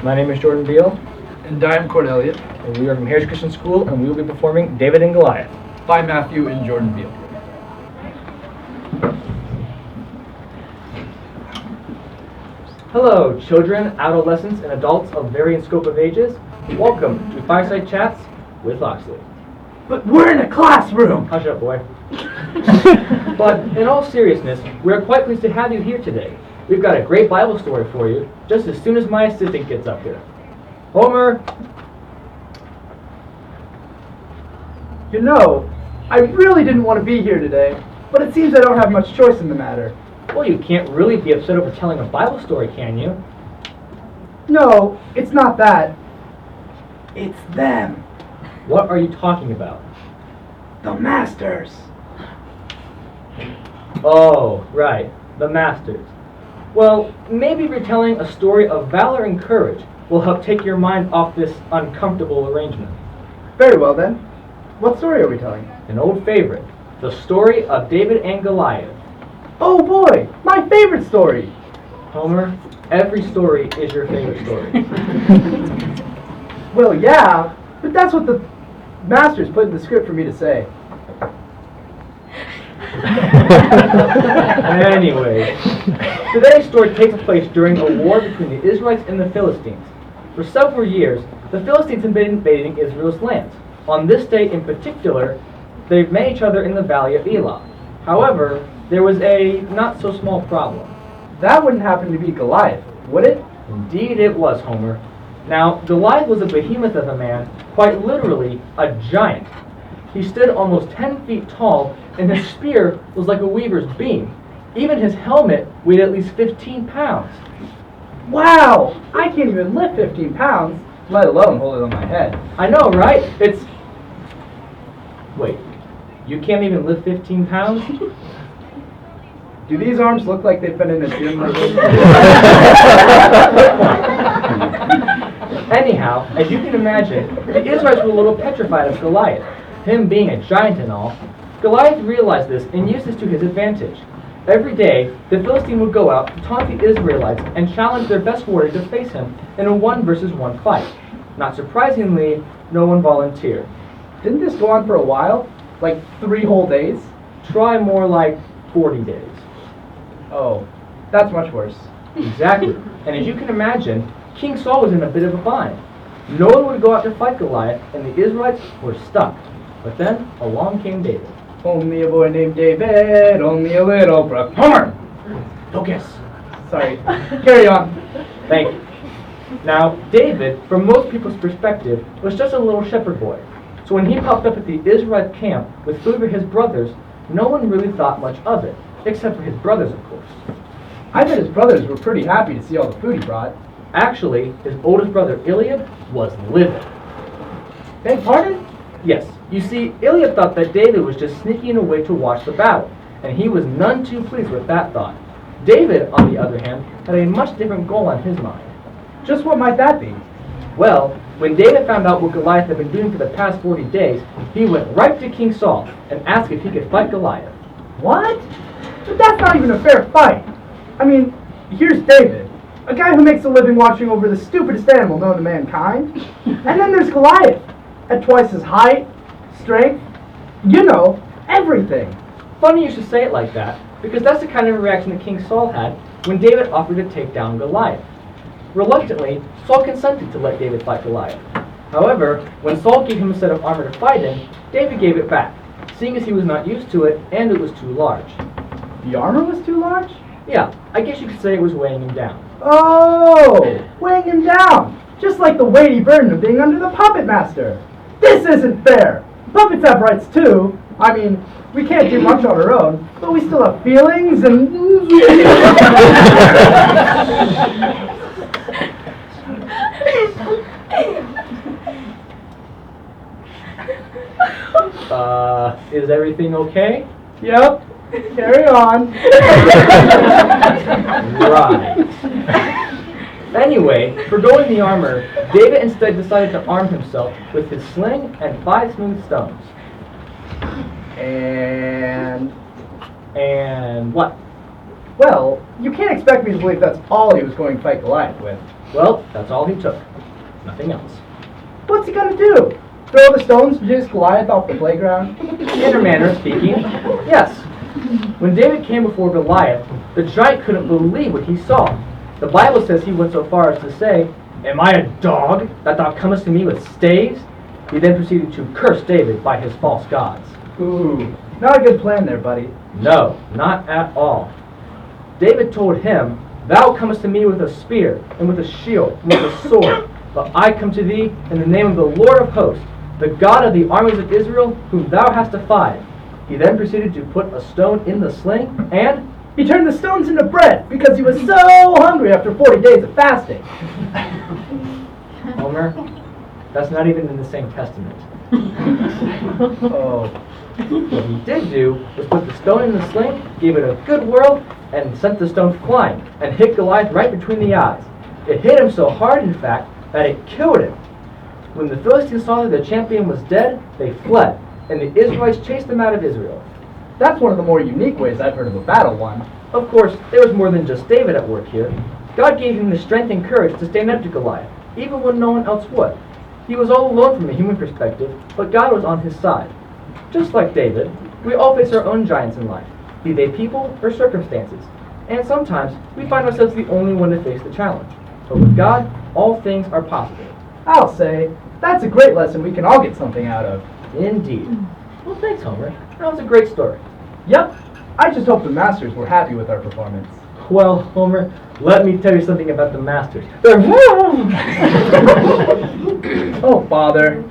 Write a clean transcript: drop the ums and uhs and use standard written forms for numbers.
My name is Jordan Beal, And I am Cordelia, and we are from Harris Christian School, and we will be performing David and Goliath. by Matthew and Jordan Beal. Hello, children, adolescents, and adults of varying scope of ages. Welcome to Fireside Chats with Loxley. But we're in a classroom! Hush up, boy. But in all seriousness, we are quite pleased to have you here today. We've got a great Bible story for you, just as soon as my assistant gets up here. Homer! You know, I really didn't want to be here today, but it seems I don't have much choice in the matter. Well, you can't really be upset over telling a Bible story, can you? No, it's not that. It's them. What are you talking about? The masters. Oh, right, the masters. Well, maybe retelling a story of valor and courage will help take your mind off this uncomfortable arrangement. Very well then. What story are we telling? An old favorite, the story of David and Goliath. Oh boy, my favorite story. Homer, every story is your favorite story. Well, yeah, but that's what the masters put in the script for me to say. Anyway, today's story takes place during a war between the Israelites and the Philistines. For several years, the Philistines have been invading Israel's lands. On this day in particular, they've met each other in the valley of Elah. However, there was a not-so-small problem. That wouldn't happen to be Goliath, would it? Indeed it was, Homer. Now, Goliath was a behemoth of a man, quite literally a giant. He stood almost 10 feet tall, and his spear was like a weaver's beam. Even his helmet weighed at least 15 pounds. Wow, I can't even lift 15 pounds, let alone hold it on my head. I know, right? Wait, you can't even lift 15 pounds? Do these arms look like they've been in a gym lately? Anyhow, as you can imagine, the Israelites were a little petrified of Goliath. Him being a giant and all, Goliath realized this and used this to his advantage. Every day, the Philistine would go out to taunt the Israelites and challenge their best warrior to face him in a 1-versus-1 fight. Not surprisingly, no one volunteered. Didn't this go on for a while? Like 3 whole days? Try more like 40 days. Oh, that's much worse. Exactly. And as you can imagine, King Saul was in a bit of a bind. No one would go out to fight Goliath, and the Israelites were stuck. But then, along came David. Only a boy named David, only a little brook. Homer! Focus. Sorry. Carry on. Thank you. Now, David, from most people's perspective, was just a little shepherd boy. So when he popped up at the Israelite camp with food for his brothers, no one really thought much of it, except for his brothers, of course. I bet his brothers were pretty happy to see all the food he brought. Actually, his oldest brother, Eliab, was livid. Beg pardon? Yes, you see, Eliab thought that David was just sneaking away to watch the battle, and he was none too pleased with that thought. David, on the other hand, had a much different goal on his mind. Just what might that be? Well, when David found out what Goliath had been doing for the past 40 days, he went right to King Saul and asked if he could fight Goliath. What? But that's not even a fair fight. I mean, here's David, a guy who makes a living watching over the stupidest animal known to mankind. And then there's Goliath, at twice his height, strength, you know, everything. Funny you should say it like that, because that's the kind of reaction that King Saul had when David offered to take down Goliath. Reluctantly, Saul consented to let David fight Goliath. However, when Saul gave him a set of armor to fight in, David gave it back, seeing as he was not used to it and it was too large. The armor was too large? Yeah, I guess you could say it was weighing him down. Oh, weighing him down, just like the weighty burden of being under the puppet master. This isn't fair. Puppets have rights too. I mean, we can't do much on our own, but we still have feelings and... Is everything okay? Yep, carry on. Right. Anyway, forgoing the armor, David instead decided to arm himself with his sling and 5 smooth stones. And And what? Well, you can't expect me to believe that's all he was going to fight Goliath with. Well, that's all he took. Nothing else. What's he gonna do? Throw the stones to chase Goliath off the playground? In a manner of speaking, yes. When David came before Goliath, the giant couldn't believe what he saw. The Bible says he went so far as to say, "Am I a dog, that thou comest to me with staves?" He then proceeded to curse David by his false gods. Ooh, not a good plan there, buddy. No, not at all. David told him, "Thou comest to me with a spear, and with a shield, and with a sword, but I come to thee in the name of the Lord of hosts, the God of the armies of Israel, whom thou hast defied." He then proceeded to put a stone in the sling, and He turned the stones into bread because he was so hungry after 40 days of fasting. Homer, that's not even in the same testament. Oh. What he did do was put the stone in the sling, gave it a good whirl, and sent the stone flying, and hit Goliath right between the eyes. It hit him so hard, in fact, that it killed him. When the Philistines saw that the champion was dead, they fled, and the Israelites chased them out of Israel. That's one of the more unique ways I've heard of a battle won. Of course, there was more than just David at work here. God gave him the strength and courage to stand up to Goliath, even when no one else would. He was all alone from a human perspective, but God was on his side. Just like David, we all face our own giants in life, be they people or circumstances, and sometimes we find ourselves the only one to face the challenge. But with God, all things are possible. I'll say, that's a great lesson we can all get something out of. Indeed. Well, thanks, Homer. That was a great story. Yep, I just hope the Masters were happy with our performance. Well, Homer, let me tell you something about the Masters. They're Oh, bother.